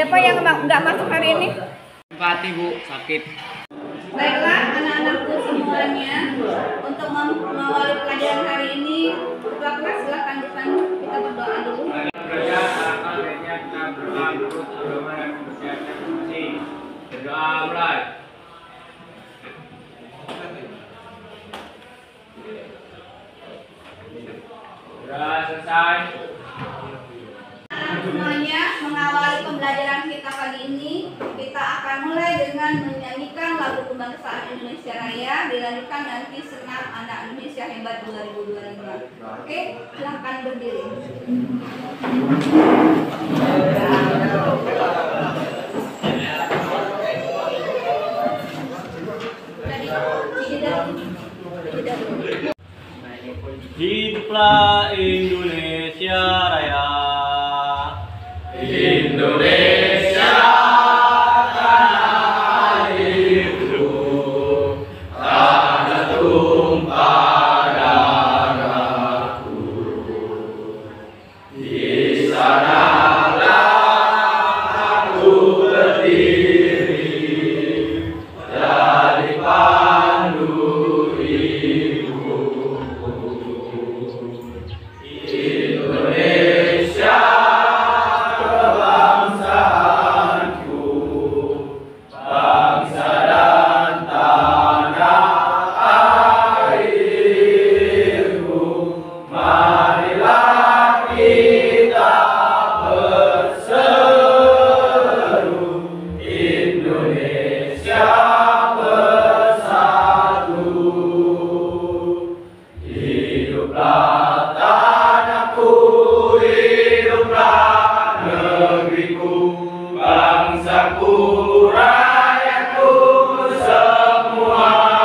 Siapa yang nggak masuk hari ini? Empati Bu, sakit. Baiklah anak-anakku semuanya, untuk mengawali pelajaran hari ini, Bapak silakan depan kita berdoa dulu. Berdoa mulai. Sudah selesai. Semuanya, mengawali pembelajaran kita pagi ini, kita akan mulai dengan menyanyikan lagu kebangsaan Indonesia Raya, dilanjutkan nanti senam anak Indonesia hebat 2025. Oke, silahkan berdiri. Hiduplah Indonesia Raya. Indonesia tanah airku, tanah tumpah darahku. Di sanalah aku berdiri, jadi pandu Indonesia kebangsaanku, bangsa dan tanah airku. Marilah kita berseru, Indonesia bersatu. Hiduplah tanahku, hiduplah negeriku, bangsaku, rakyatku semuanya.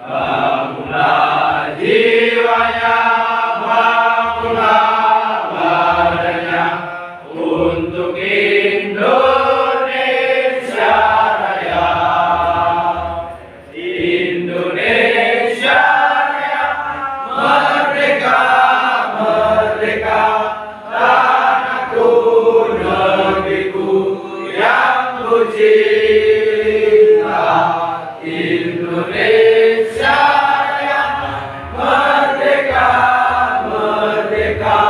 Bangunlah jiwanya, bangunlah badannya untuk Indonesia Raya. Indonesia Raya, merdeka, merdeka, tanahku, negeriku yang ku cinta. Indonesia Raya, merdeka, merdeka,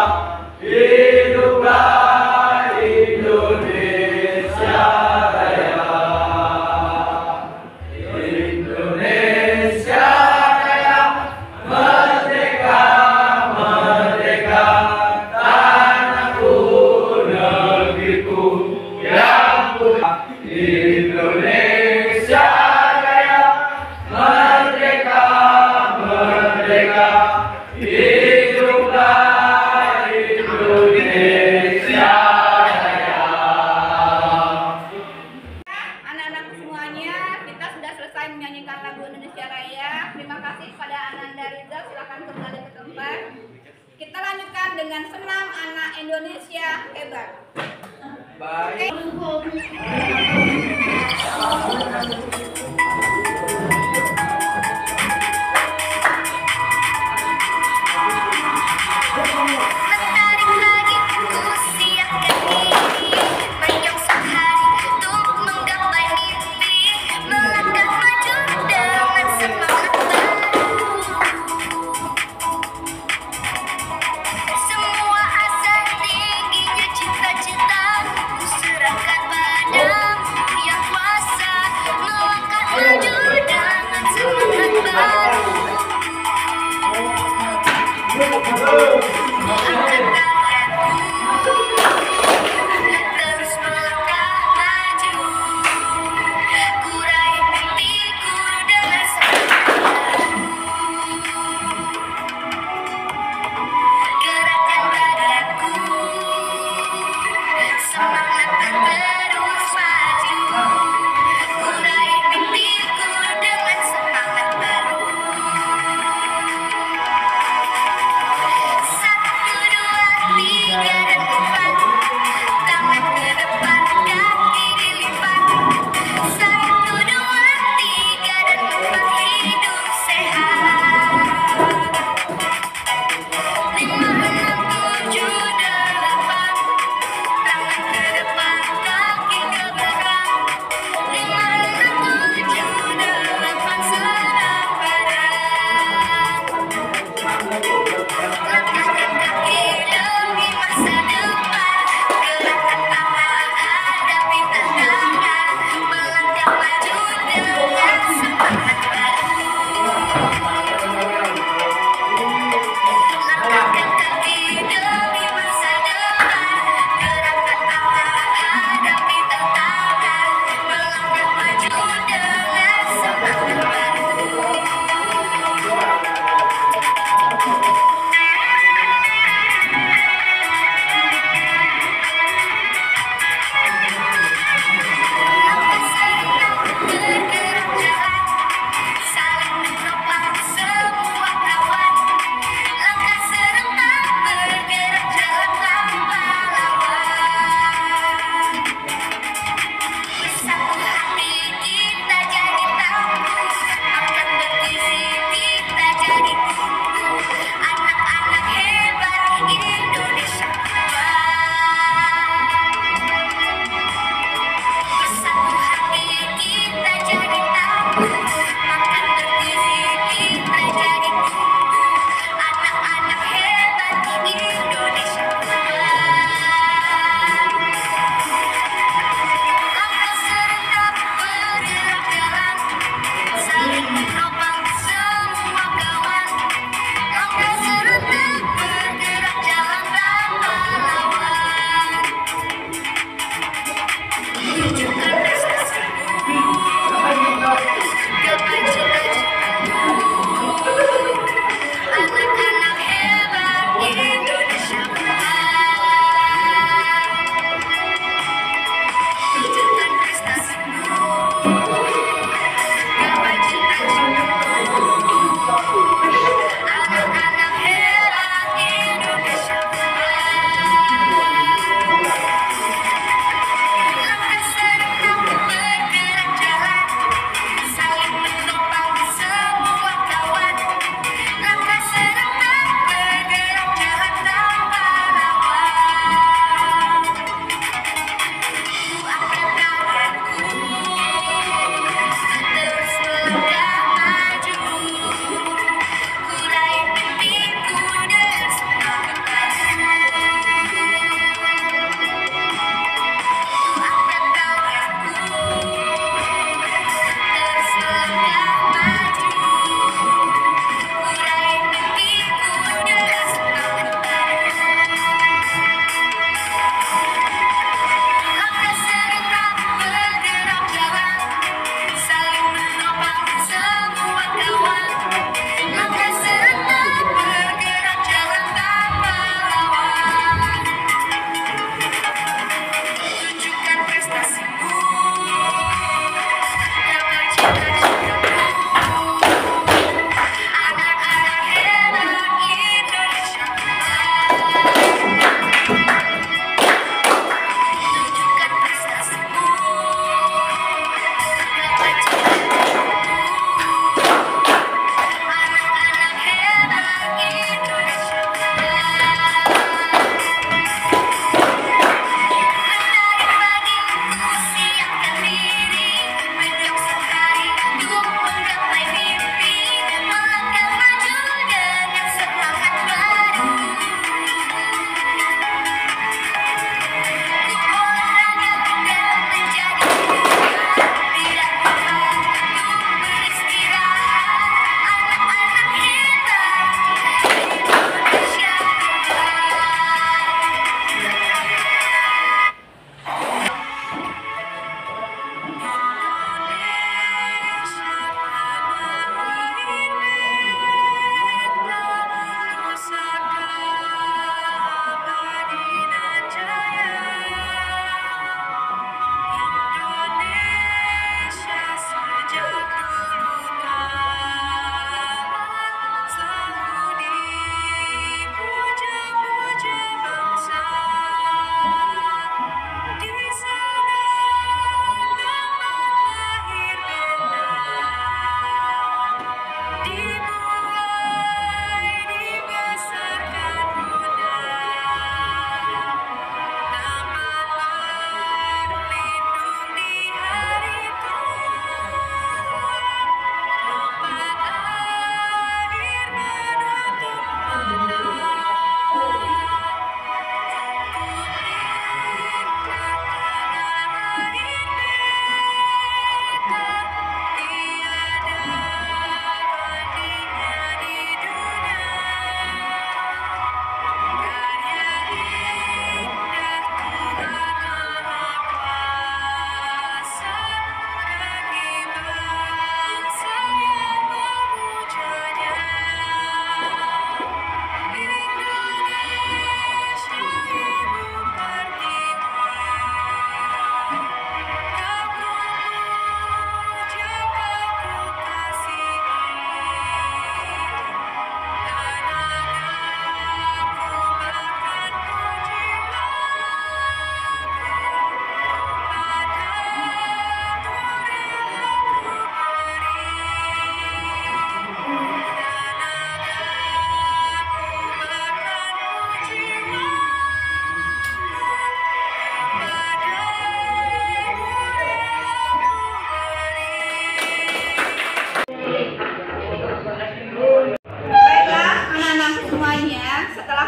hiduplah Indonesia Raya. Indonesia Raya, merdeka, merdeka, tanahku, negeriku yang ku Indonesia Raya, merdeka, merdeka, hiduplah Indonesia Raya. Anak-anakku semuanya, kita sudah selesai menyanyikan lagu Indonesia Raya. Terima kasih kepada Ananda Rizal, silakan kembali ke tempat. Kita lanjutkan dengan senam anak Indonesia hebat. Baik. Menarik lagi usiakan diri, menyongsong hari untuk menggapai mimpi, melangkah maju dengan semangat baru. Semua asa tingginya cita-cita ku serahkan padamu yang kuasa, melangkah maju dengan semangat baru. Terus melangkah maju, ku raih mimpiku dengan semangat baru. Gerakkan badanku, semangat terus maju, ku raih mimpiku dengan semangat baru. 1, 2,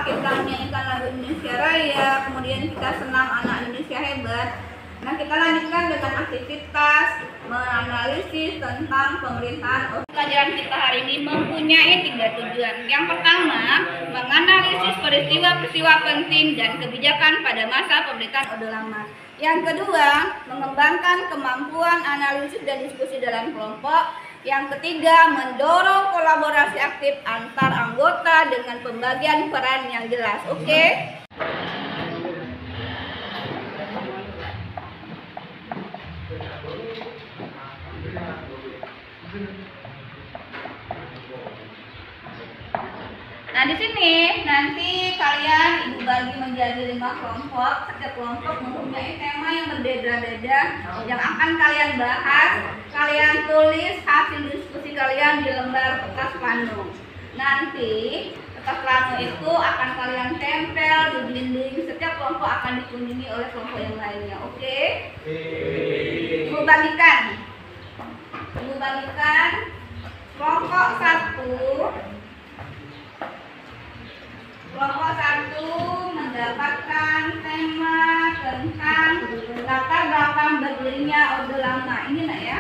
kita menyanyikan lagu Indonesia Raya, kemudian kita senam anak Indonesia hebat. Nah, kita lanjutkan dengan aktivitas menganalisis tentang pemerintahan. Pelajaran kita hari ini mempunyai 3 tujuan. Yang pertama, menganalisis peristiwa-peristiwa penting dan kebijakan pada masa pemerintahan Orde Lama. Yang kedua, mengembangkan kemampuan analisis dan diskusi dalam kelompok. Yang ketiga, mendorong kolaborasi aktif antar anggota dengan pembagian peran yang jelas. Oke? Nah, di sini nanti kalian ibu bagi menjadi 5 kelompok. Setiap kelompok mempunyai tema yang berbeda-beda yang akan kalian bahas. Kalian tulis hasil diskusi kalian di lembar kertas plano. Nanti kertas plano itu akan kalian tempel di dinding. Setiap kelompok akan dikunjungi oleh kelompok yang lainnya. Oke? Ibu bagikan kelompok 1 mendapatkan tema tentang latar belakang berdirinya Orde Lama. Ini nak ya.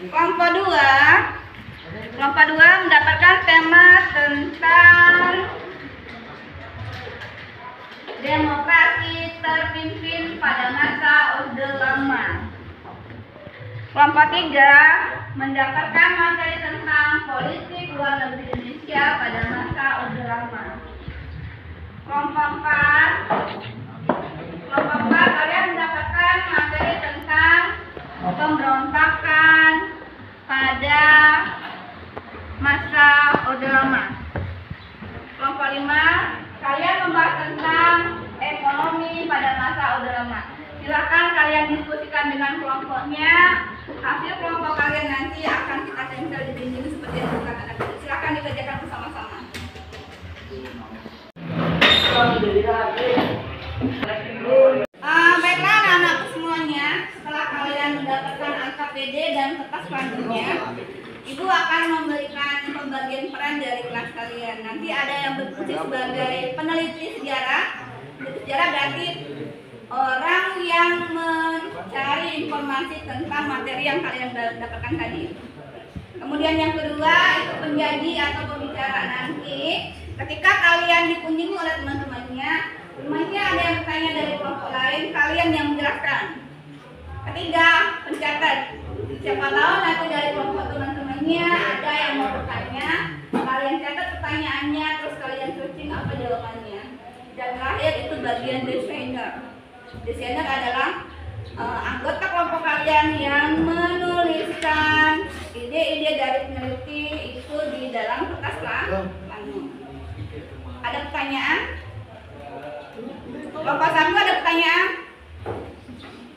Kelompok 2 mendapatkan tema tentang demokrasi terpimpin pada masa Orde Lama. Kelompok 3 mendapatkan materi tentang politik luar negeri Indonesia pada masa Orde Lama. Kelompok 4 kalian mendapatkan materi tentang pemberontakan pada masa Orde Lama. Kelompok 5 kalian membahas tentang ekonomi pada masa Orde Lama. Silakan kalian diskusikan dengan kelompoknya. Hasil kelompok kalian nanti akan kita tempel di dinding seperti yang saya katakan. Silakan dikerjakan bersama-sama. Baiklah anak-anakku semuanya, setelah kalian mendapatkan angka PD dan kertas pandunya, Ibu akan memberikan pembagian peran dari kelas kalian. Nanti ada yang berfungsi sebagai peneliti sejarah. Sejarah berarti orang yang mencari informasi tentang materi yang kalian dapatkan tadi. Kemudian yang kedua itu penjadi atau pembicara. Nanti ketika kalian dikunjungi oleh teman-temannya ada yang bertanya dari kelompok lain, kalian yang menjelaskan. Ketiga, pencatat. Siapa tahu nanti dari kelompok teman-temannya ada yang mau bertanya, kalian catat pertanyaannya, terus kalian searching apa jawabannya. Dan terakhir itu bagian desainer. Desainer adalah anggota kelompok kalian yang menuliskan ide-ide dari peneliti itu di dalam kertas plano. Ada pertanyaan? Kelompok 1 ada pertanyaan?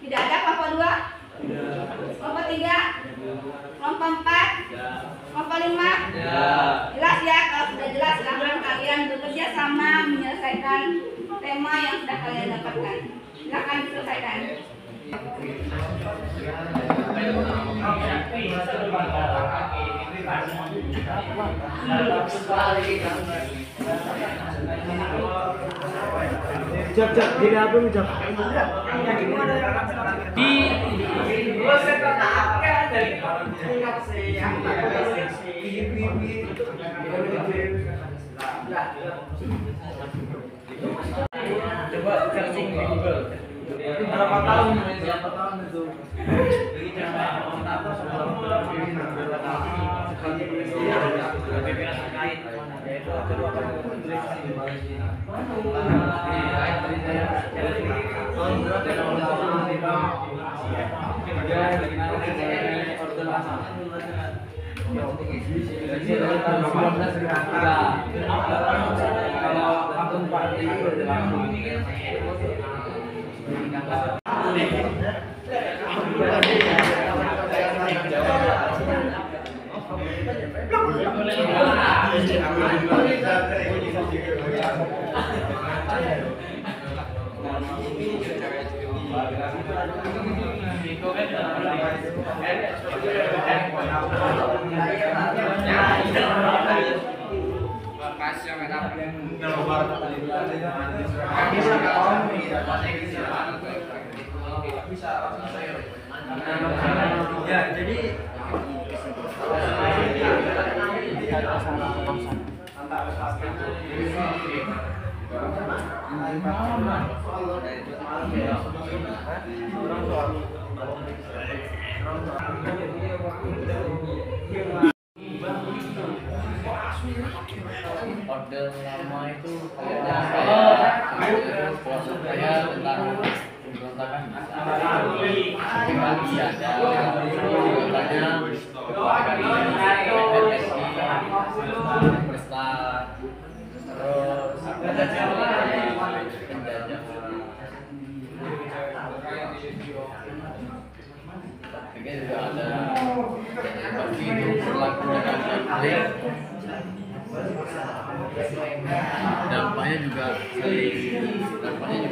Tidak ada. Kelompok 2? Kelompok 3? Kelompok 4? Kelompok 5? Jelas ya? Kalau sudah jelas silahkan kalian bekerja sama menyelesaikan tema yang sudah kalian dapatkan. Silakan diselesaikan. Jap, gini apa nih, Jap? Coba searching di Google. Berapa tahun itu? Ya, jadi Orde lama itu kayaknya saya tentang pemberontakan tapi masih ada katanya Presta terus penjajahan juga ada bagi berlaku dengan baik. Dampaknya juga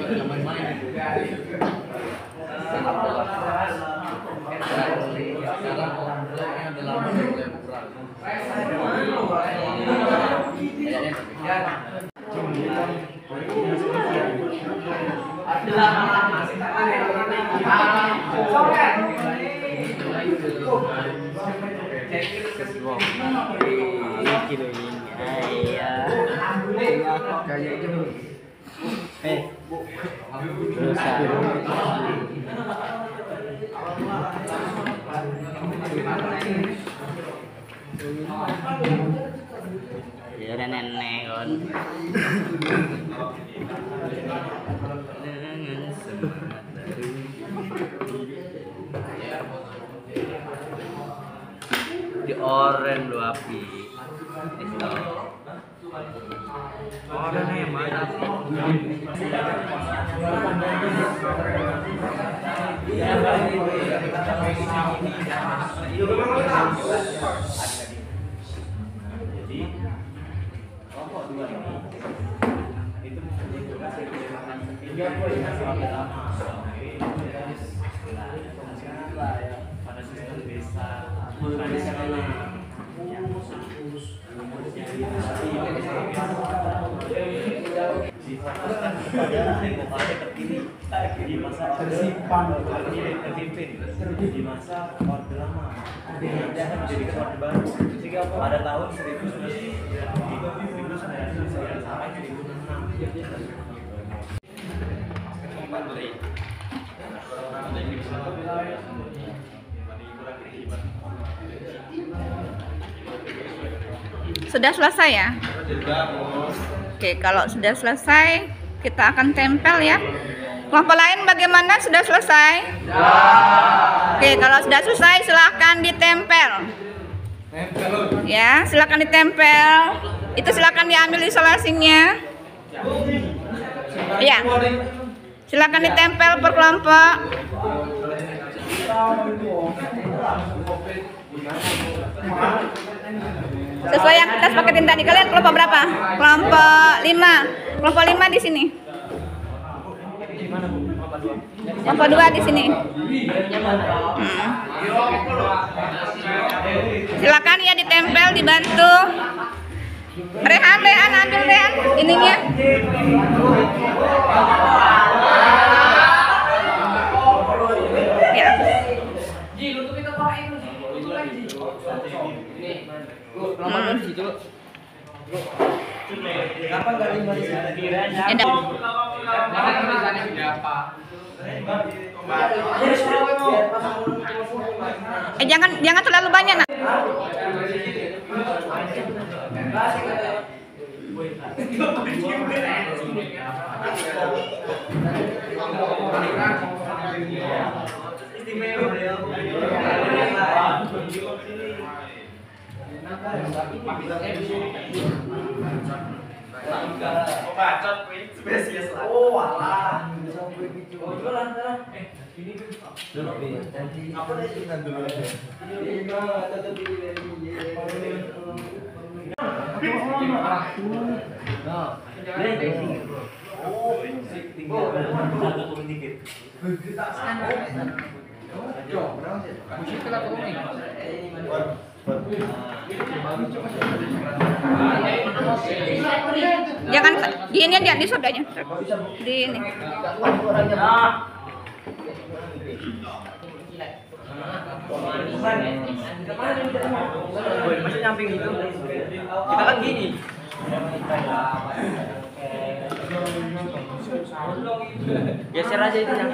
tidak main-main. Sekarang alhamdulillah ada lama mulai berkurang. Kilo ini ayah kayak gitu dosa ya udah nenek kon dengan semangat baru di oren lu api itu oren yang mana jadi kelompok dua ini itu pada sistem desa difokuskan kepada demokrasi terkini di masa tersimpan terpimpin di masa orde lama dan menjadi orde baru sehingga pada tahun 1999 sampai 2006. Sudah selesai ya? Oke, kalau sudah selesai kita akan tempel ya. Kelompok lain bagaimana? Sudah selesai? Oke, kalau sudah selesai silahkan ditempel. Ya, silahkan ditempel. Itu silahkan diambil isolasinya. Ya, silahkan ditempel per kelompok. Sesuai yang kita sepakatin tadi. Kalian kelompok berapa? Kelompok 5. Kelompok 5 di sini. Kelompok 2 di sini. Silakan ya ditempel, dibantu. Rehan ambil Rehan ininya. Ya. Kenapa nggak lima di sini? Jangan terlalu banyak nak. Spesies lah. Oh, alah. Tinggal turun dikit. Jangan di ini aja, di sub aja. Di ini. Masa nyamping gitu? Kita kan gini. Geser aja itu yang.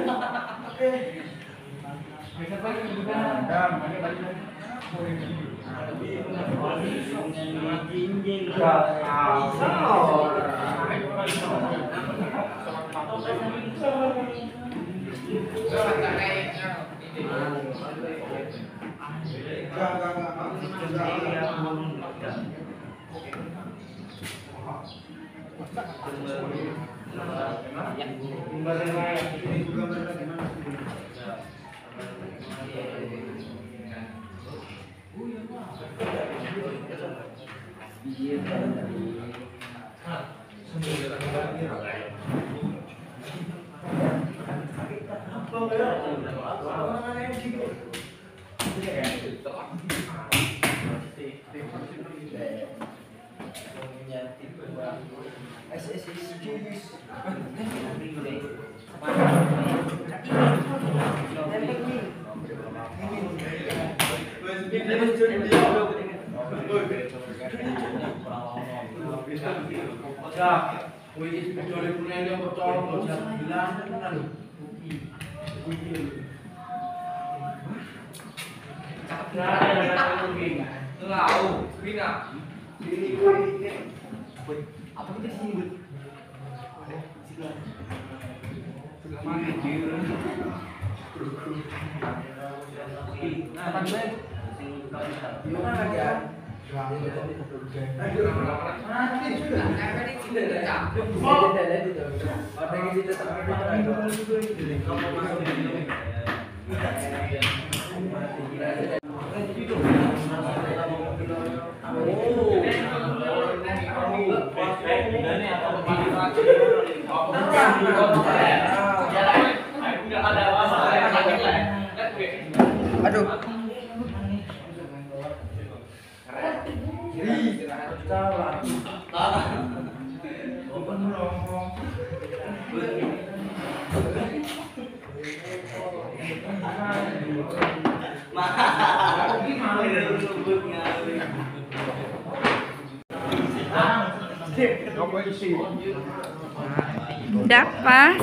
Udah apa?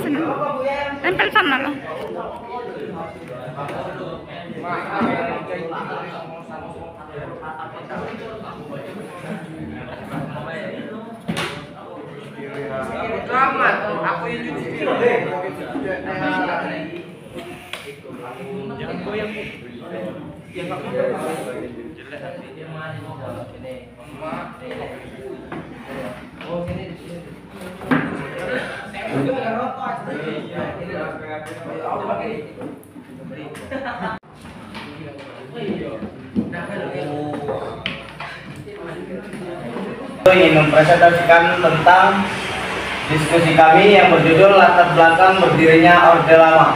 Tempel sana loh. Selamat, aku ini Jangan goyang. Ya enggak apa-apa. Jelek hati. Oh, sini di sini. Ingin mempresentasikan tentang diskusi kami yang berjudul latar belakang berdirinya Orde Lama.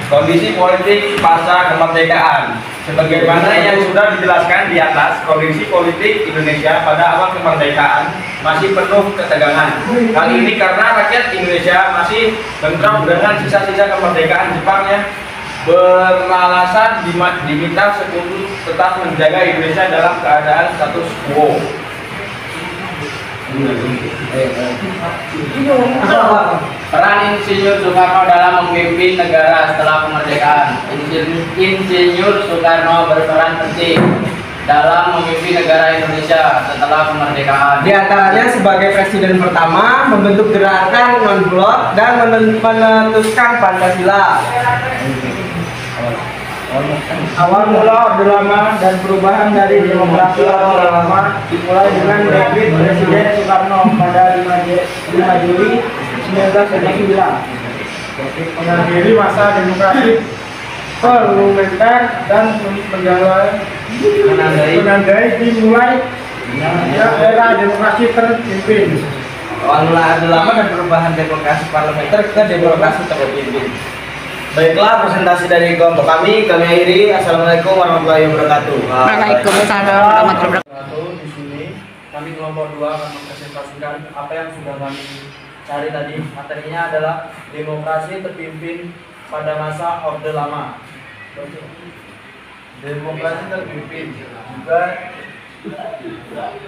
Kondisi politik pasca kemerdekaan. Sebagaimana yang sudah dijelaskan di atas, kondisi politik Indonesia pada awal kemerdekaan masih penuh ketegangan. Kali ini karena rakyat Indonesia masih bentrok dengan sisa-sisa kemerdekaan Jepang yang beralasan diminta sekutu tetap menjaga Indonesia dalam keadaan status quo. Peran Insinyur Soekarno dalam memimpin negara setelah kemerdekaan. Insinyur Soekarno berperan penting dalam memimpin negara Indonesia setelah kemerdekaan. Di antaranya sebagai presiden pertama membentuk gerakan non-blok dan menentukan Pancasila. Awal mula Orde Lama dan perubahan dari demokrasi Orde Lama dimulai dengan dekret Presiden Soekarno pada 5 Juli 1979 mengakhiri masa demokrasi parlementer dan menandai dimulai era demokrasi terpimpin. Awal mula Orde Lama dan perubahan demokrasi parlementer ke demokrasi terpimpin. Baiklah, presentasi dari kelompok kami akhiri. Assalamualaikum warahmatullahi wabarakatuh. Waalaikumsalam warahmatullahi wabarakatuh. Di sini kami kelompok 2 akan mempresentasikan apa yang sudah kami cari tadi. Materinya adalah demokrasi terpimpin pada masa Orde Lama. Demokrasi terpimpin juga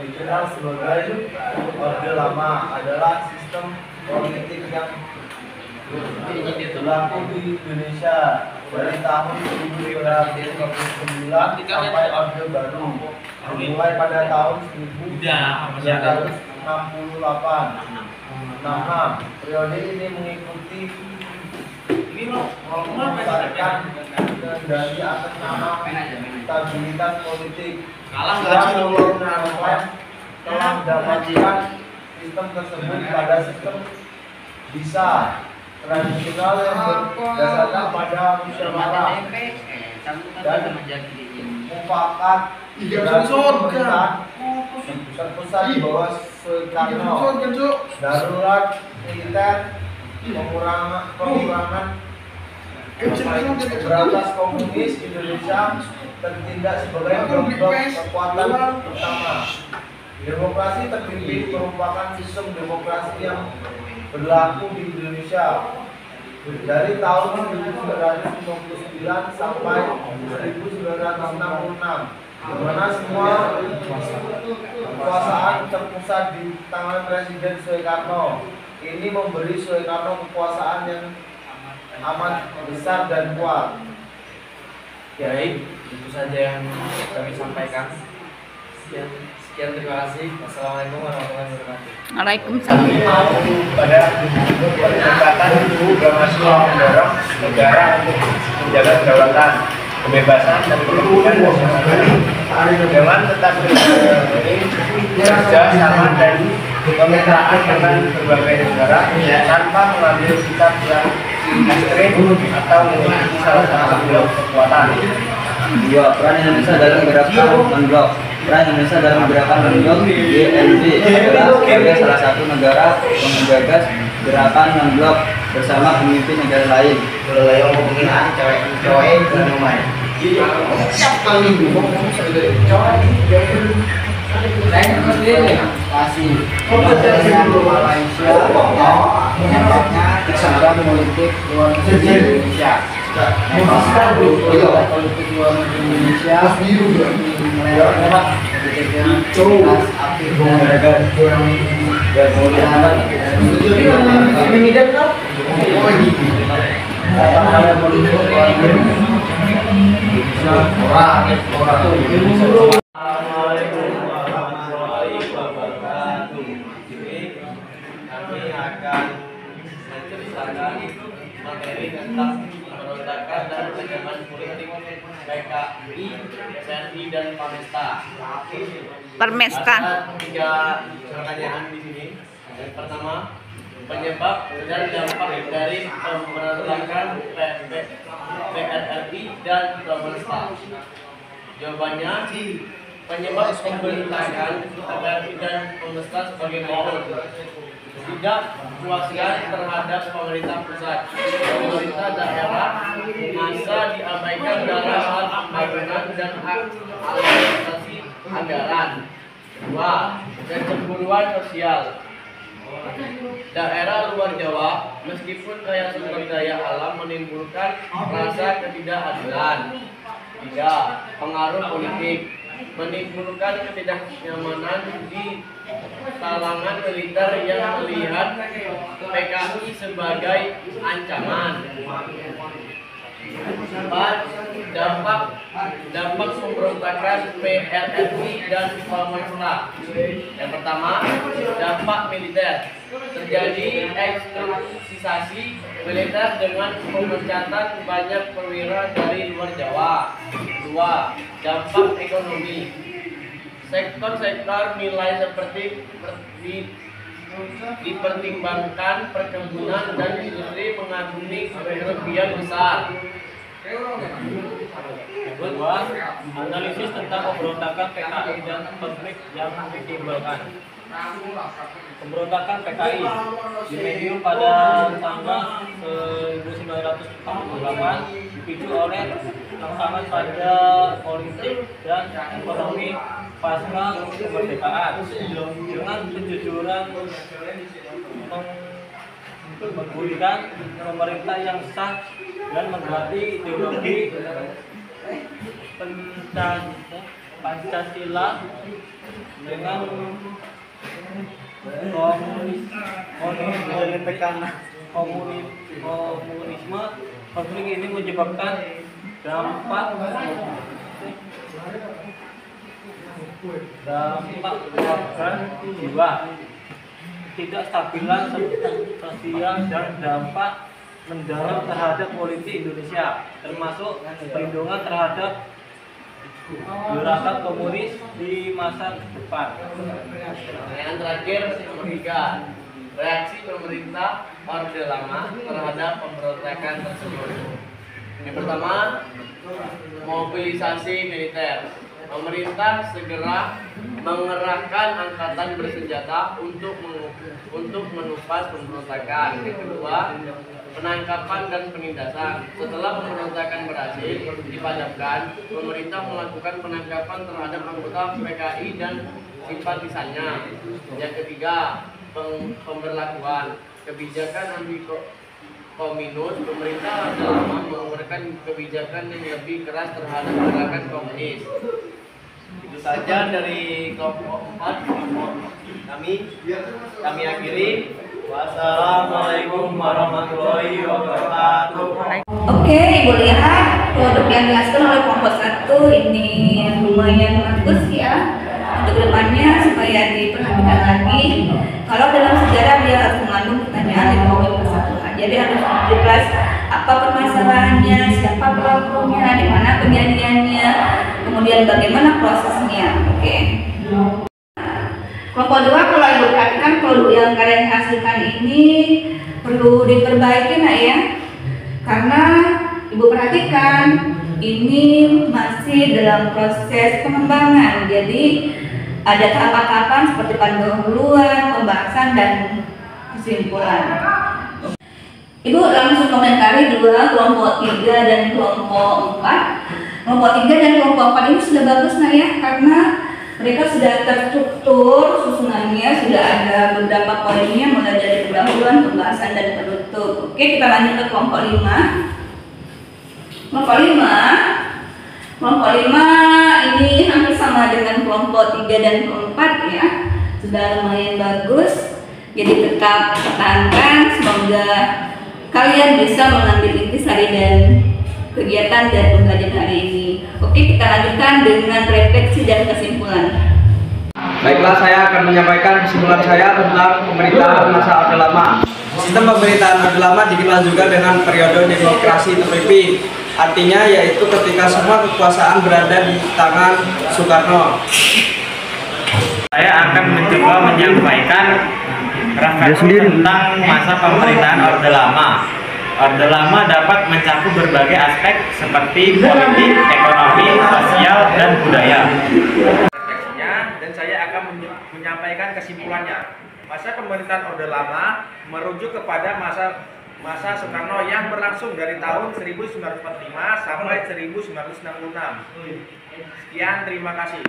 dikenal sebagai Orde Lama adalah sistem politik yang berlaku di Indonesia dari tahun 1949 sampai Orde Baru dimulai pada tahun 1968. 66. Periode ini mengikuti memasarkan kendali atas nama stabilitas politik. Telah mendapatkan sistem tersebut pada sistem bisa tradisional yang berdasarkan pada musyawarah dan mufakat dan pemerintahan terpusat di bawah Soekarno, darurat militer, pengurangan berantas komunis Indonesia tertindak sebagai blok kekuatan utama. Demokrasi terpimpin merupakan sistem demokrasi yang berlaku di Indonesia dari tahun 1959 sampai 1966, di mana semua kekuasaan terpusat di tangan Presiden Soekarno. Ini memberi Soekarno kekuasaan yang amat besar dan kuat. Baik, itu saja yang kami sampaikan. Sekian terima kasih. Wassalamualaikum warahmatullahi wabarakatuh. Waalaikumsalam. Pada pendekatan mahasiswa mendorong negara untuk menjaga kedaulatan, kebebasan dan kerukunan dengan tetap bekerja sama dan kemitraan dengan berbagai negara tanpa mengambil sikap yang ekstrim atau memiliki salah satu kekuatan. 2. Peran Indonesia dalam gerakan non-blok. Peran Indonesia dalam gerakan non-blok GNB adalah sebagai salah satu negara yang menggagas gerakan non-blok bersama pemimpin negara lain. Kalau yang ngomongin cewek dan rumah. Siap kali masih Malaysia menyebabnya kesadaran politik luar negeri Indonesia. Politik luar negeri Indonesia melewat aktif Kami akan menceritakan materi tentang pemberontakan dan ancaman politik PKI, SNI dan Permesta. Ada 3 pertanyaan di sini. Yang pertama, penyebab dan dampak dari pemberontakan PRRI dan Permesta. Jawabannya, penyebab pemberontakan PRRI dan Permesta sebagai berikut. Tidak puaskan terhadap pemerintah pusat, pemerintah daerah masa diabaikan dalam hal pembangunan dan alokasi anggaran. 2. Kecemburuan sosial. Daerah luar Jawa meskipun kaya sumber daya alam menimbulkan rasa ketidakadilan. 3. Pengaruh politik menimbulkan ketidaknyamanan di kalangan militer yang melihat PKI sebagai ancaman. 4. Dampak pemberontakan PRRI dan Permesta. Yang pertama, dampak militer. Terjadi eksternalisasi militer dengan pemecatan banyak perwira dari luar Jawa. 2. Dampak ekonomi. Sektor-sektor nilai seperti dipertimbangkan perkebunan dan industri mengalami kerugian besar. Kedua, analisis tentang pemberontakan PKI dan konflik yang ditimbulkan. Pemberontakan PKI di Medium pada tanggal 1948 dipicu oleh rangsangan pada politik dan ekonomi pasca kemerdekaan dengan penjujuran menggulingkan pemerintah yang sah dan mengganti ideologi Pancasila dengan komunisme. Konflik ini menyebabkan dampak korban jiwa, tidak stabilan sosial dan dampak mendalam terhadap politik Indonesia, termasuk perlindungan terhadap gerakan komunis di masa depan. Pertanyaan terakhir nomor 3. Reaksi pemerintah Orde Lama terhadap pemberontakan tersebut. Yang pertama, mobilisasi militer. Pemerintah segera mengerahkan angkatan bersenjata untuk menumpas pemberontakan. Yang kedua, penangkapan dan penindasan. Setelah pemberontakan berhasil dipadamkan, pemerintah melakukan penangkapan terhadap anggota PKI dan simpatisannya. Yang ketiga, pemberlakuan kebijakan anti-kominus. Pemerintah Orde Lama mengeluarkan kebijakan yang lebih keras terhadap gerakan komunis. Itu saja dari kelompok 4 kami akhiri. Wassalamualaikum warahmatullahi wabarakatuh. Oke, Ibu lihat produk yang dihasilkan oleh kelompok 1 ini lumayan bagus ya. Untuk depannya supaya diperhatikan lagi. Kalau dalam sejarah dia harus mengandung pertanyaan di bawah satu. Jadi harus jelas apa permasalahannya, siapa pelakunya, di mana kejadiannya, kemudian bagaimana prosesnya. Oke. Kelompok 2 kalau Ibu perhatikan produk yang kalian hasilkan ini perlu diperbaiki nak ya. Karena Ibu perhatikan ini masih dalam proses pengembangan. Jadi ada tahapan-tahapan seperti pendahuluan, pembahasan dan kesimpulan. Ibu langsung komentari dua, kelompok 3 dan kelompok 4. Kelompok 3 dan kelompok 4 ini sudah bagus nak ya, karena mereka sudah terstruktur susunannya, sudah ada beberapa poinnya mulai dari pendahuluan, pembahasan dan penutup. Oke, kita lanjut ke kelompok 5. Kelompok 5 ini hampir sama dengan kelompok 3 dan kelompok 4 ya. Sudah lumayan bagus. Jadi tetap pertahankan, semoga kalian bisa mengambil intisari dan kegiatan dan pembelajaran hari ini. Oke, kita lanjutkan dengan refleksi dan kesimpulan. Baiklah, saya akan menyampaikan kesimpulan saya tentang pemerintahan masa Orde Lama. Sistem pemerintahan Orde Lama dikenal juga dengan periode demokrasi terpimpin. Artinya yaitu ketika semua kekuasaan berada di tangan Soekarno. Saya akan mencoba menyampaikan refleksi tentang masa pemerintahan Orde Lama. Orde Lama dapat mencakup berbagai aspek seperti politik, ekonomi, sosial, dan budaya. Refleksinya, dan saya akan menyampaikan kesimpulannya. Masa pemerintahan Orde Lama merujuk kepada masa Soekarno yang berlangsung dari tahun 1945 sampai 1966. Sekian, terima kasih.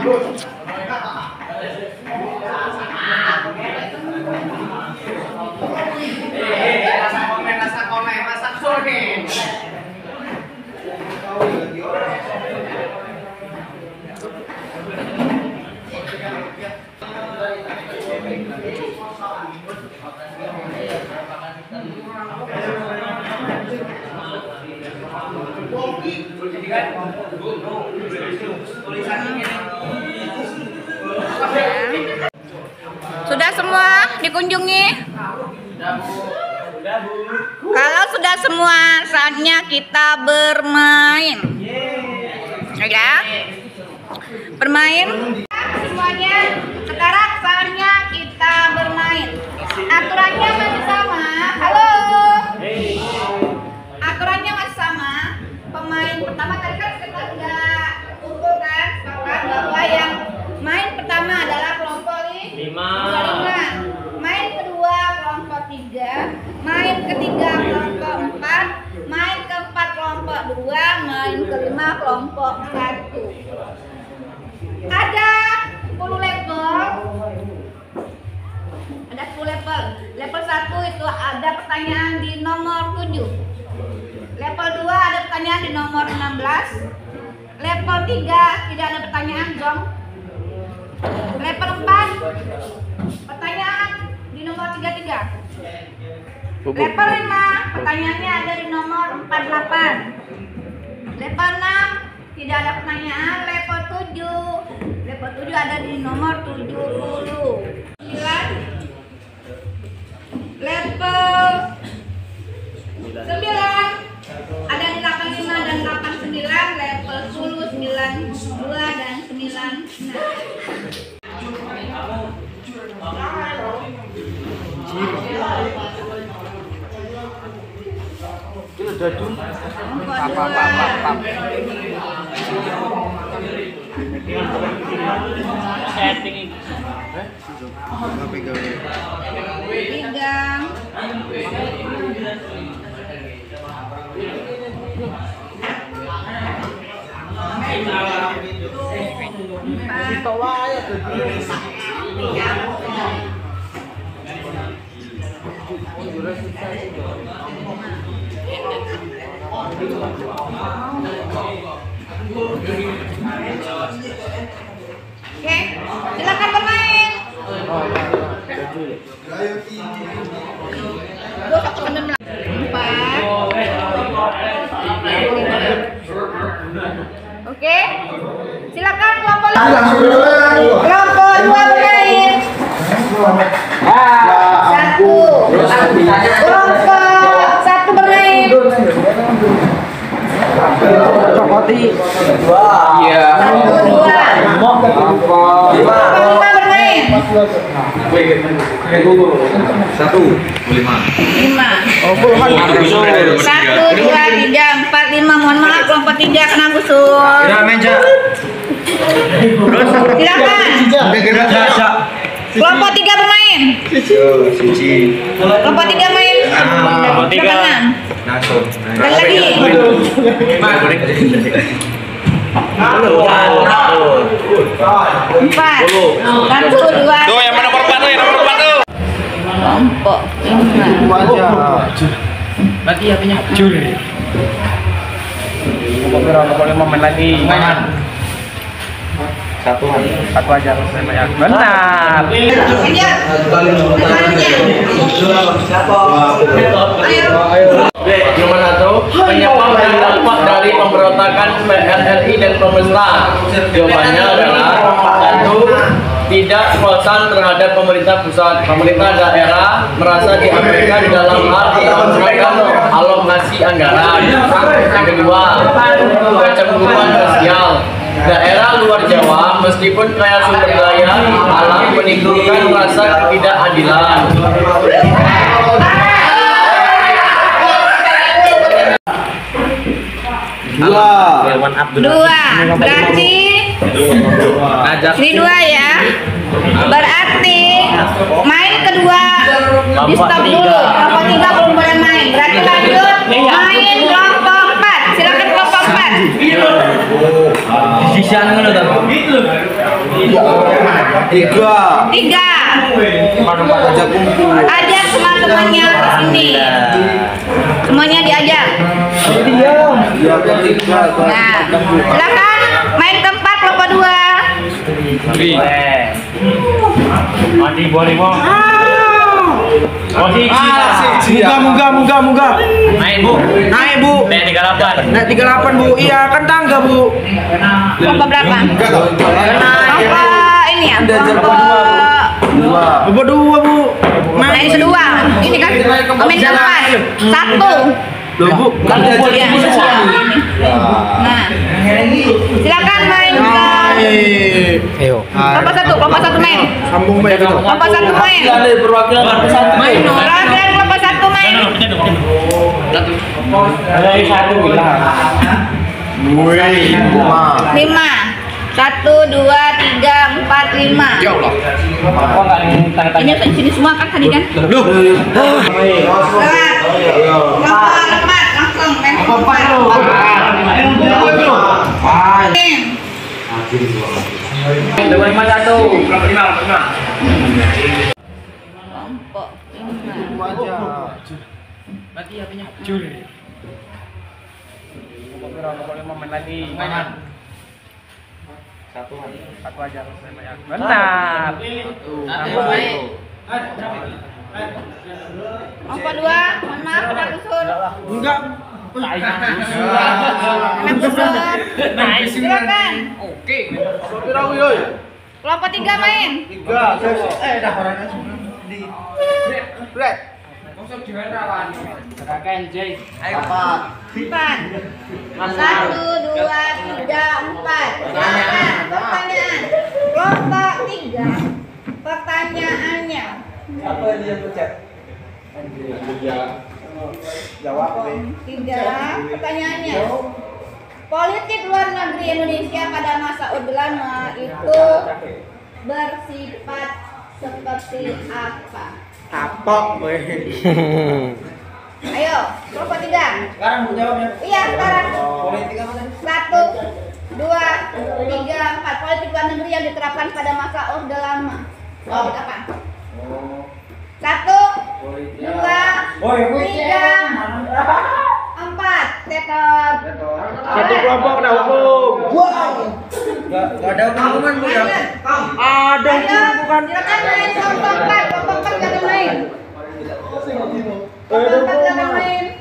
Good. Sudah semua dikunjungi? Kalau sudah semua, saatnya kita bermain. Ya, bermain. Semuanya, sekarang saatnya kita bermain. Aturannya masih sama. Halo. Aturannya masih sama. Pemain pertama tadi kan kita sudah kumpulkan sepakat bahwa yang main pertama adalah kelompok 5. Main kedua kelompok 3. Main ketiga kelompok 4. Main keempat kelompok 2. Main kelima kelompok 1. Ada 10 level. Ada 10 level. Level 1 itu ada pertanyaan di nomor 7. Level 2 ada pertanyaan di nomor 16. Level 3 tidak ada pertanyaan, Jong. Level 4 pertanyaan di nomor 33. Level 5 pertanyaannya ada di nomor 48. Level 6 tidak ada pertanyaan. Level 7 ada di nomor 70. 9. Level 9 ada di 85 dan 89. Level 10 92 dan 96. Setting Tiga. Oke, silakan bermain. Oke, silakan kelompok 2 bermain. 1. Kelompok 1 bermain. Cokoti. 1, 2. Kelompok 5 bermain. 1, 2, 3, 4, 5. Mohon maaf kelompok 3 kena gusur. Silakan. Kelompok 3 bermain. Kelompok 3 main. Silakan. Dan lagi. 4. 1, 2. Tuh yang nomor 4 tuh, yang nomor 4 tuh. Kelompok 5. Mati apinya. Juli. Kelompok 5 main lagi. Satu aja banyak. Benar. Nomor 1, penyebab dan dampak dari pemberontakan PRRI dan pemerintah. Jawabannya adalah 1. Tidak puasan terhadap pemerintah pusat. Pemerintah daerah merasa diabaikan dalam hal mengamankan alokasi anggaran. Yang kedua, kecemburuan sosial. Daerah luar Jawa meskipun kaya sumber daya alam menimbulkan rasa ketidakadilan. Dua. Berarti ini 2 ya. Berarti main kedua di stop dulu. Kelompok 3 belum boleh main. Berarti lanjut main kelompok 4. Silakan kelompok 4. Sisian mana tadi? 3. Ajak kumpul. Ajak teman-temannya ke sini. Semuanya diajak. Ya, ketiga. Nah, silakan main keempat kelompok 2. Mati Borimo. Posisi. Munggah. Naik Bu. Naik Bu. Naik 38. Naik 38 Bu. Iya kan tangga Bu. Kelompok berapa? Kelompok ini ya? Kelompok 2 Bu. Naik kedua. Ini kan main keempat. 1. Loh Bu, kan Ya. Nah, silakan main kelompok 1 main. Sambung baik itu. Kelompok 1 main. Perwakilan kelompok 1 main. Perwakilan kelompok 1 main. Ada yang satu bilang. 5. 1, 2, 3, 4, 5. Ya Allah. Kok enggak tanda-tanda? Ini sini semua kan tadi kan? Loh. Lewat. Kelompok 4 langsung main kelompok 4. Kelompok 51. Kelompok 5. Kelompok 5. Mati HP-nya. Curi. Kelompok 5 main lagi. Satu aja. Benar. Kelompok 2, mohon maaf kena kusur. Enggak. Kena kusur. Silakan. Oke. Kelompok 3 main. 3. Red. Silakan J. 4. 1, 2, 3, 4. Silakan pertanyaan. Kelompok 3. Pertanyaannya. Apa dia pencet? Jawab deh. 3. Pertanyaannya. Politik luar negeri Indonesia pada masa Orde Lama itu bersifat seperti apa? Tapok weh. Ayo, kelompok 3. Sekarang mau jawabnya. Iya, sekarang. Politik apa tadi? 1, 2, 3, 4. Politik luar negeri yang diterapkan pada masa Orde Lama. Politik apa? 1, 2, 3, 4. Tetot. Satu kelompok ada hukum. Enggak ada hukuman Bu ya. Ada hukum kan. Silakan main kelompok 4. Kelompok 4 silakan main. Kelompok 4 silakan main.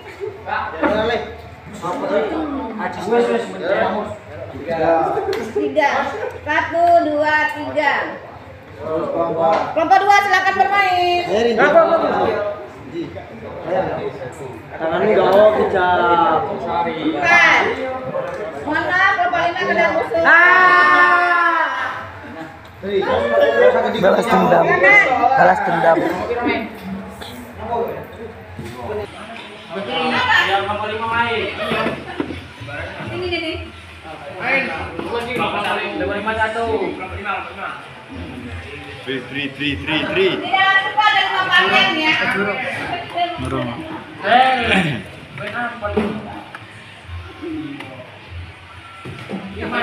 Tiga. 1, 2, 3. Kelompok 2 silakan bermain. Tanganmu gawok kecap. 4. Mohon maaf, kelompok 5 kena musuh. Balas dendam. Balas dendam. Yang kelompok 5 main. Ini. Main. Kelompok 51. Kelompok 5. 3. Tidak semua ada 5 panen ya. Main apa lu? Main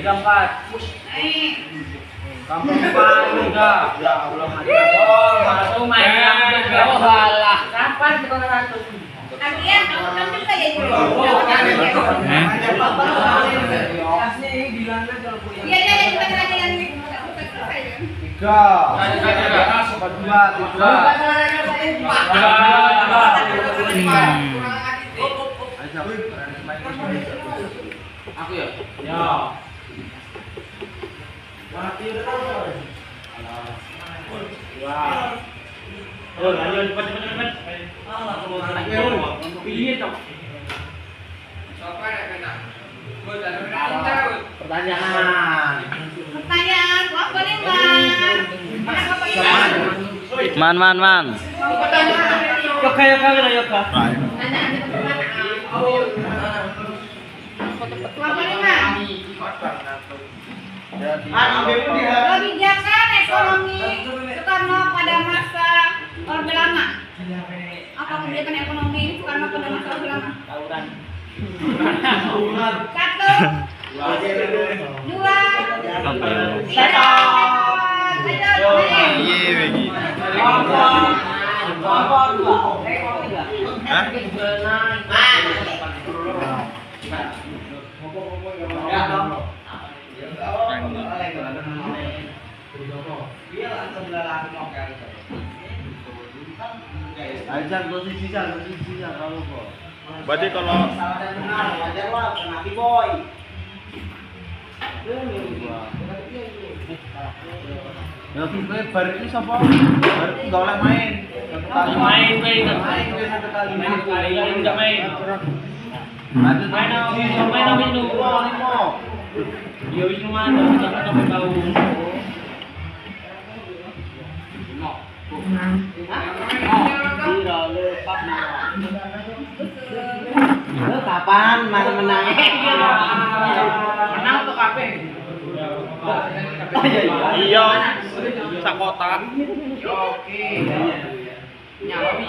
apa? Kampung juga. Ya Allah, masuk main yang kalah. Kapan kita satu? Adrian, kamu kan juga ya itu. Iya, kita tanya yang ini. 3. 4. Aku ya? Ya. Lanjut cepat. Pilih dong. Pertanyaan. Kelompok 5. Mana kelompok 5? Man. Yoga. Kelompok 5. Kebijakan ekonomi Soekarno pada masa Orde Lama. Apa kebijakan ekonomi Soekarno pada masa Orde Lama? 1, 2, 3. Berarti kalau wajar lah, kena boy. Baru ini siapa? Baru nggak boleh main. Main Satu kali. Main kali ini enggak main. Lanjut Main itu. Dia wis mana sampai tahu. Kapan menang? Menang tuh kape. iya sak kotak. Oke. Nyawi.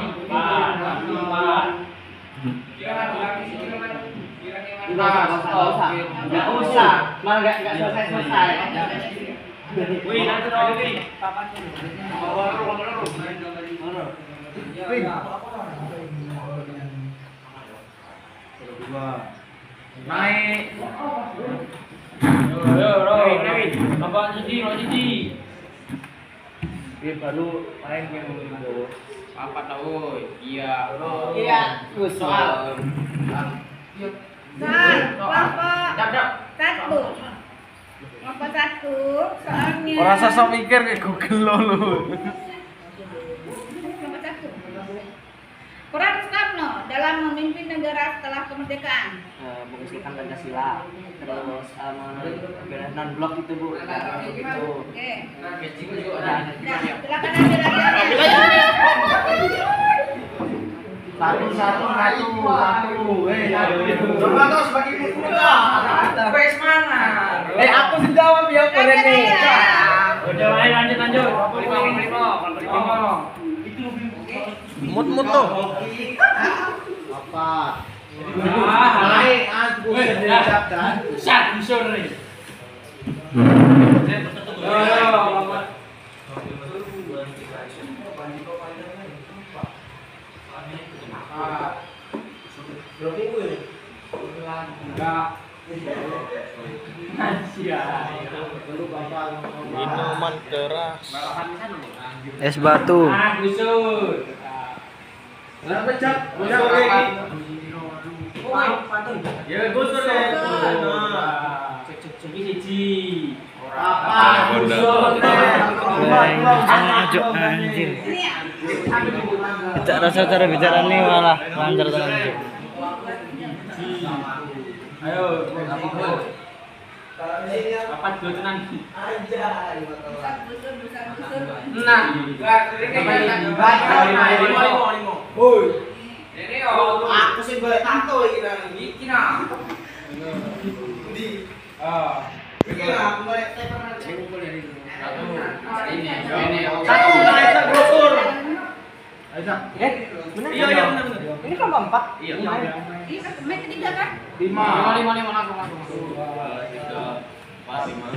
Nggak usah, malah nggak selesai. Wih, nanti lagi. Naik. Naik. Abang Sidi. Baru main game itu. Apa tahu? Iya. Iya, soal. Kelompok satu. Kelompok satu, soalnya. Orang sosok mikir kayak Google lu. Kelompok satu. Peran Soekarno dalam memimpin negara setelah kemerdekaan. Mengusulkan Pancasila, terus non blok itu bu, itu. Oke. Silakan ambil lagi. Satu. Sebagai muda. Wes mana? Aku sih jawab ya boleh nih. Udah lanjut. 5. Mut tuh. Apa? Naik aku diucapkan. Sat busur nih. Minuman keras. Es batu. Busur. Ya gusur deh. Siji. Apa? Ajo anjir. Tidak rasa cara bicara nih malah lancar terus. Ayo, apa dua tenang? Nah, Aku sih boleh tato iki nah. Aku boleh Satu naik brosur. Iya benar. Ini kan 4. Iya. Main ketiga kan? 5 langsung.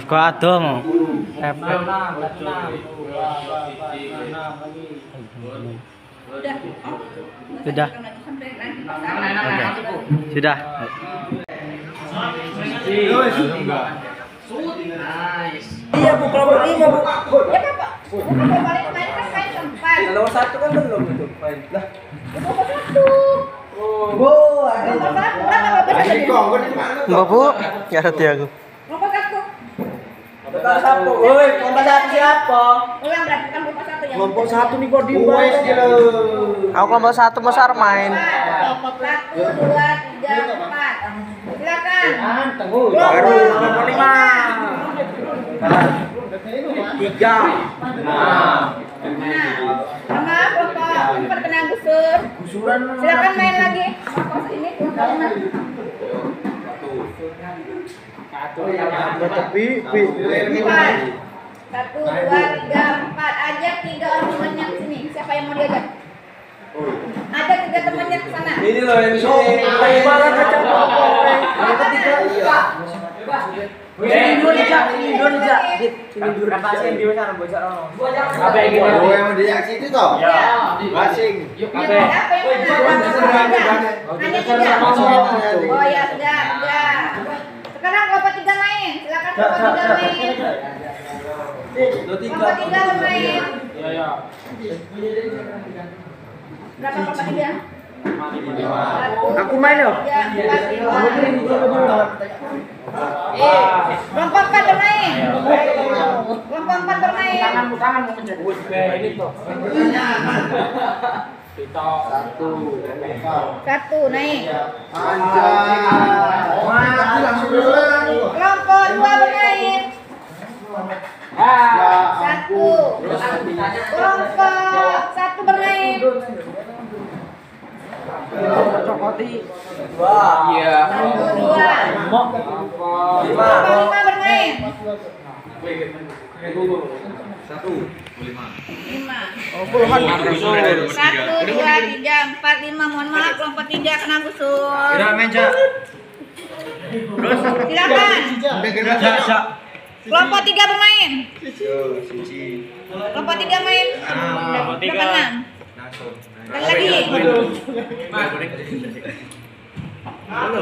Kok ada mau? Udah. Sudah. Sampai nanti. Sudah. Iya bu, kalau 5 bu. Ya Bapak. Bukan balik kemarin kan main sempat. Kalau 1 kan belum itu. Lah. Kelompok satu. Bu, ada. Kelompok satu. Berapa kelompok satu? Mbak bu, nggak ngerti aku. Kelompok satu. Kelompok 1. Woi, kelompok 1 siapa? Ulang berarti kan kelompok satu yang. Kelompok 1 nih kok di Aku kelompok 1 besar main. 1, 2, 3, 4. Silakan. Tunggu. Baru kelompok 5. 3. Sama kelompok 4 kena gusur. Silakan main lagi. Kelompok ini kelompok 6. Tapi 4. 1, 2, 3, 4. Ajak 3 orang temannya ke sini. Siapa yang mau diajak? Ada 3 temannya ke sana. ini loh yang ini. Gimana kacang kelompok? Yang ketiga iya. Ini Indonesia. Ini dulu pasien di sana bocor ono. Apa yang gini? Oh, yang di situ toh? Ya. Basing. Apa yang mana? Hanya 3. Oh ya sudah. Sekarang kelompok 3 main. Silakan kelompok 3 main. Kelompok 3 main. Ya. Berapa kelompok 3? Aku main loh. Kelompok 4 bermain. Kelompok 4 bermain. Tangan mau pencet. Ini tuh. Satu naik. Anjay. Langsung dulu. Kelompok 2 bermain. Satu. Kelompok 1 bermain. Cokoti. Iya. 1, 2. Kelompok 5 bermain. 5. Oh, puluhan. 1, 2, 3, 4, 5. Mohon maaf kelompok 3 kena gusur. Silakan. Kelompok 3 bermain. Kelompok 3 main. Berapa 6? Sekali lagi. 4. 1,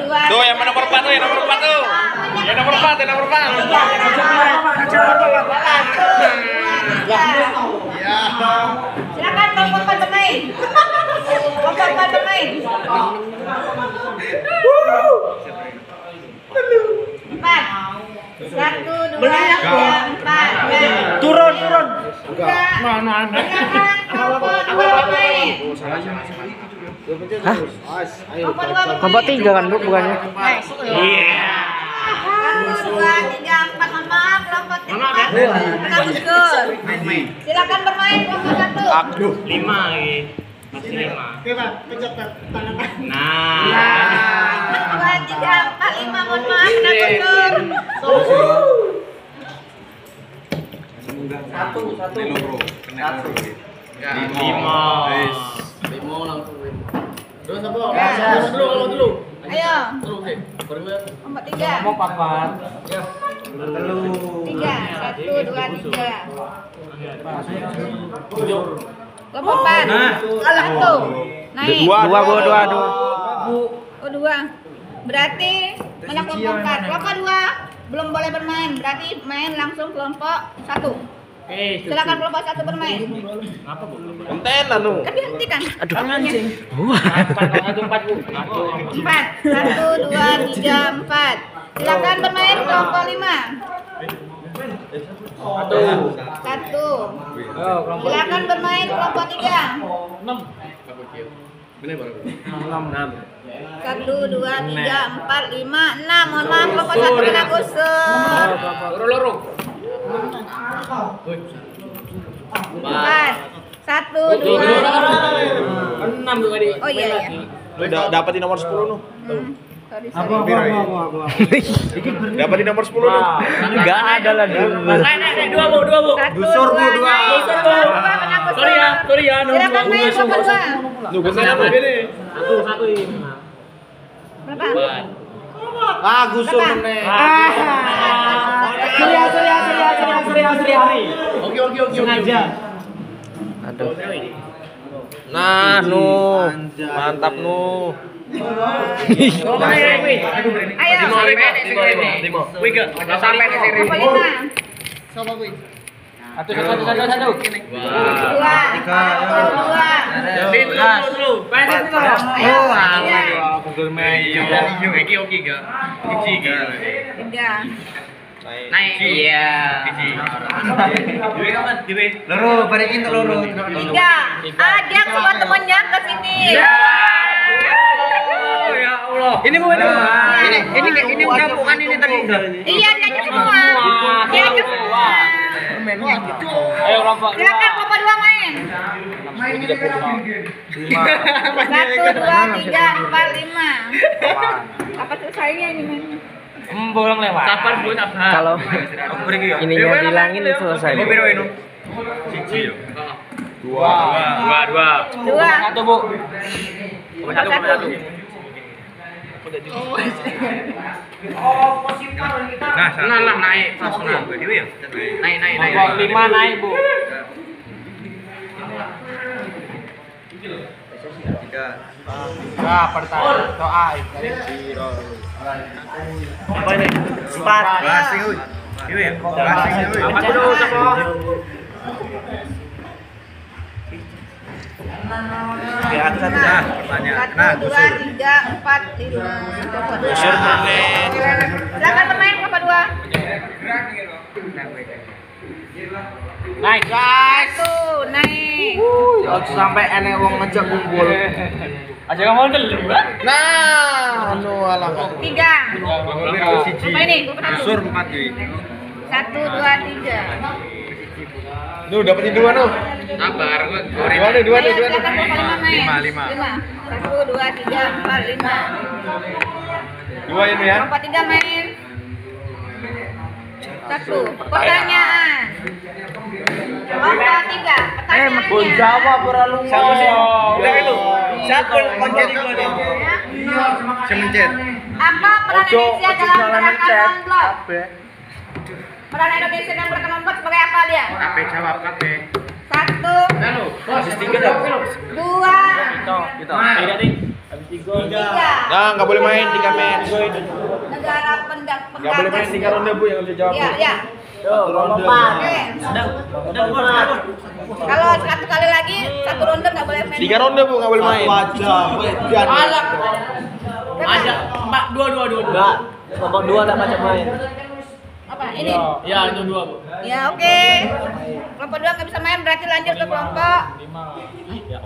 2. Tuh yang nomor 4 tuh, yang nomor 4 tuh. Yang nomor 4, yang nomor 4. Silakan kelompok 4 bermain. Kelompok 4 bermain. 4. 1, 2, 3, 4. Turun. Silakan kelompok 2 bermain. Hah? Kelompok 2 bermain. Kelompok 3 kan, Bu, bukannya? 1, 2, 3, 4. Mohon maaf kelompok 4 kena gusur. Silakan bermain kelompok 1. 5 lagi. Masih 5. Nah. 2, 3, 4, 5. Mohon maaf kena gusur. Lima langsung. Ayo. Kelompok 3. Mau papat. 3. 1, 2, 3. Kelompok 4. 1. Naik. 2. Oh 2. Berarti mana kelompok 4? Kelompok 2 belum boleh bermain. Berarti main langsung kelompok 1. Oke. Silakan kelompok 1 bermain. Apa, Bu? Konten anu. Kan dihentikan. Aduh. Anjing. 4, Bu. 4. 1, 2, 3, 4. Silakan bermain kelompok 5. 1. Silakan bermain kelompok 3. 1, 2, 3, 4, 5, 6. Mohon maaf kelompok 1 kena gusur. Loro. 4. 1, 2. 6 tuh tadi. Oh iya ya. Udah dapat di nomor 10 nu. Sorry. Dapat di nomor 10 nu. Enggak ada lah dulu. 2, Bu. Gusur Bu 2. Gusur Bu 2 kena gusur. Sorry ya. Silakan main kelompok 2. Nuh, gusur apa gini? Satu ini. Berapa? Ah, gusur meneh. Oke. Sengaja. Aduh. Nah, nu. Mantap nu. Ayo. Sampai di sini. Kelompok 5. Satu. 2. 1, 2. Ayo. Tiga. Naik. Iya. Loro, barikin tuh loro. 3. Ajak semua temannya ke sini. Ya Allah. Ini Bu, ini udah bukan ini tadi. Iya, diajak semua. Diajak semua. Ayo kelompok. Silakan kelompok 2 main. 1, 2, 3, 4, 5. Apa selesainya ini main? Bolong lewat. Sabar Bu, sabar. Kalau ininya dihilangin selesai. Dua. 2. Satu, Bu. Satu. Nah, naik. Naik. 5 naik, Bu. Nah, pertama doa. Empat. Apa dulu, Sopo? Oke, aku satu dah pertanyaan. 1, 2, 3, 4, 5. Silakan pemain kelompok 2. Naik guys. 1, naik. Sampai enek wong ngejak kumpul. Aja kamu dulu. Nah, anu alah. 3. Apa ini? Sur 4 Wi. 1, 2, 3. Nuh, dapatnya 2 nuh. Sabar, Dua nih. Silakan kelompok 5 main. 5. 1, 2, 3, 4, 5. 2 ini ya. Kelompok 3 main. 1. Pertanyaan. Kelompok 3. Pertanyaannya. jawab ora lu. Udah itu. Siapa pencet? Semencet. Apa peran Indonesia dalam gerakan non-blok? Peran Indonesia dalam gerakan non-blok sebagai apa dia? Kape jawab kape. 1, Bos, 3 dong. 2, Kita. Tiga nih. Habis 3. 3. Nah, enggak boleh main 3 match. Negara pendak Enggak boleh main 3 ronde Bu yang bisa jawab. Ya, ya. Ronde. Oke. Kalau 1 kali lagi 1 ronde nggak boleh main. 3 ronde Bu, enggak boleh main. Alak. Aja, Mbak, 2. Enggak, kelompok 2 enggak macam main. Apa ini? Ya, itu 2, Bu. Ya, oke. Kelompok 2 nggak bisa main, berarti lanjut ke kelompok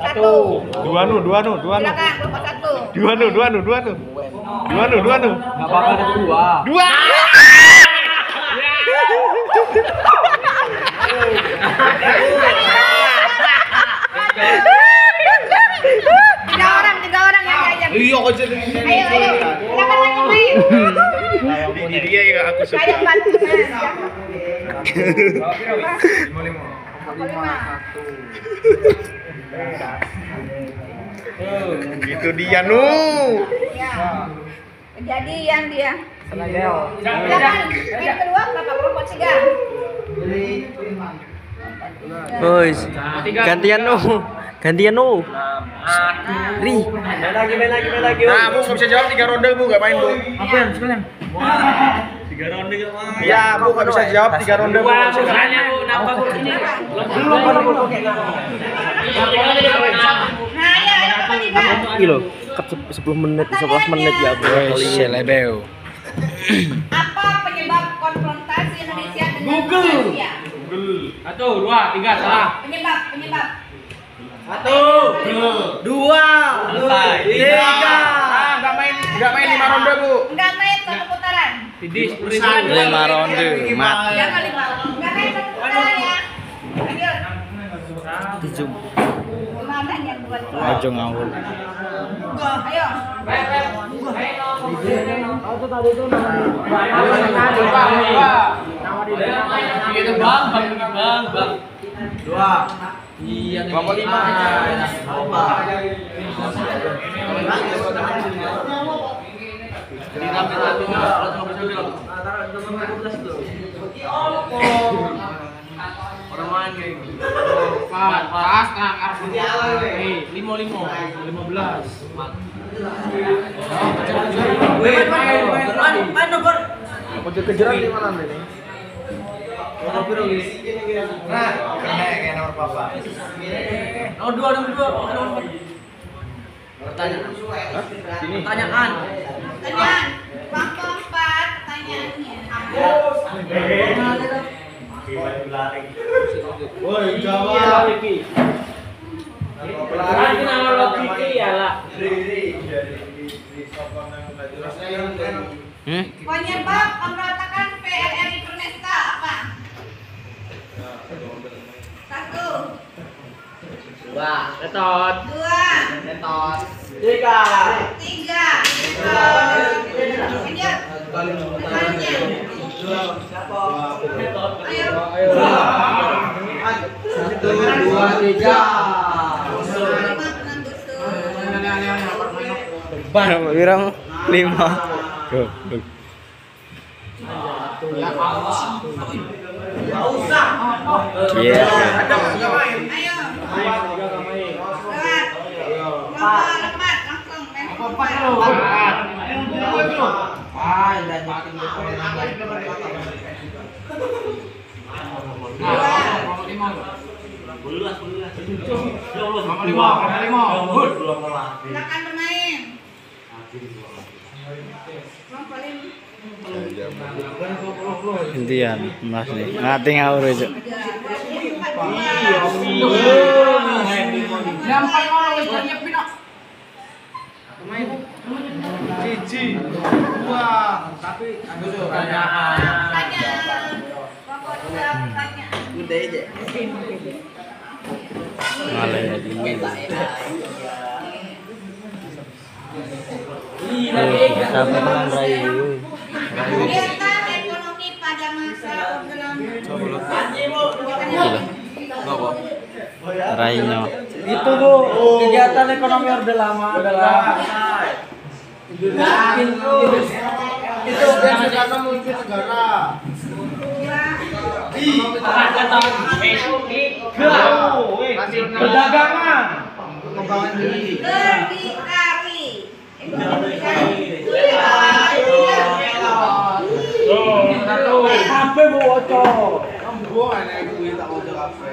1. 2 nu. Silakan kelompok 1. 2 nu. Enggak apa-apa ada 2. 2. Tiga orang yang diajak. Iya kok jadi. Ayo. Silakan lanjut main. Ini dia yang aku suka. Ayo bantu main. Kelompok 5. Gitu dia nu. Ya. Kejadian dia. Silakan. Yang kedua berapa kelompok 3? Boys, gantian nu. Ri. Main lagi. Nah, Bu enggak bisa jawab 3 ronde Bu, enggak main Bu. Apa yang sekalian? 3 ronde enggak main. Iya, Bu enggak bisa jawab 3 ronde Bu. Bu, kenapa Bu ini? Belum. Nah, ya, kelompok 3. Kilo. 10 menit, 11 menit ya, Bu. Selebeu. Apa penyebab konfrontasi Indonesia dengan Malaysia? 1, 2, 3, salah. Penyebab. 1, 2, selesai. 3. Enggak main 5 ronde Bu. Enggak main 1 putaran. Tidis, 5 ronde. Mat. Jangan 5. Enggak main 1 putaran ya. Lanjut. Mana yang buat soal? Ajo ngawur. Ayo. Gitu, Bang. 2. Iya, Kelompok 5. Orang main kayak gitu. Pas, nah, 15. Main nomor. Kejar-kejaran di mana ini? Nah, kayak nomor papa. Nomor 2. Pertanyaan. Pertanyaan. Kelompok 4 pertanyaannya. Woi, jawab. Lagi nama logiki ya lah. Penyebab pemberontakan PRRI Purnesta apa? 1, 2, ketot. 2, 3. 3. Lanjut. Pertanyaannya. Ayo. 1, 2, 3. Wirang 5. Goblok. Iya. Ayo. Lompat langsung main. Silakan bermain. Intian mas nih ngati ngawur aja. Gampang kalau wis nyiapin kok. Cici. Wah, tapi aku tuh Pertanyaan. Pokok dua pertanyaan. udah aja. Malah jadi. Sampai dengan Rayu. Kegiatan ekonomi pada masa Orde Lama. Rayunya. Itu Bu, kegiatan ekonomi Orde Lama adalah itu yang Soekarno memimpin negara. Perdagangan, Pengembangan diri. Berdikari. HP Bu Oco. Gua enak duit tak mau kafe.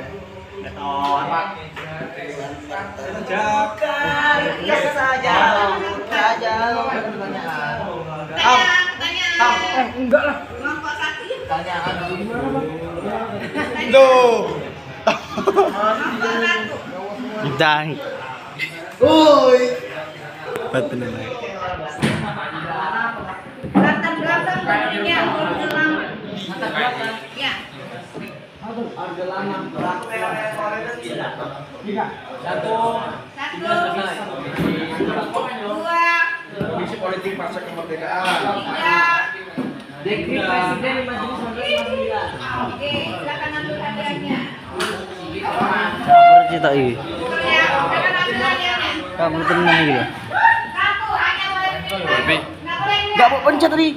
Pertanyaan. Enggak lah. Kelompok satu. Tanyaan dulu gimana, Bang? Loh. Kelompok satu. Dan Woi. betul nih. Latar belakang berdirinya Orde Lama. Ya. Satu. Dua. Misi politik pasca kemerdekaan. Tiga. Dekri Presiden 5/1999. Oke, silakan ambil hadiahnya. Campur cita ini. Ya, silakan ambil hadiahnya. Kamu tenang gitu. Satu hanya boleh pilih. Nggak boleh Enggak mau pencet tadi.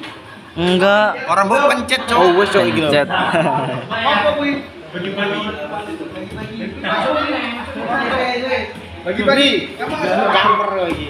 Enggak. Orang mau pencet, Cok. Oh, wes cok gitu. Pencet. Apa kuwi? Bagi-bagi. Kamu camper lagi.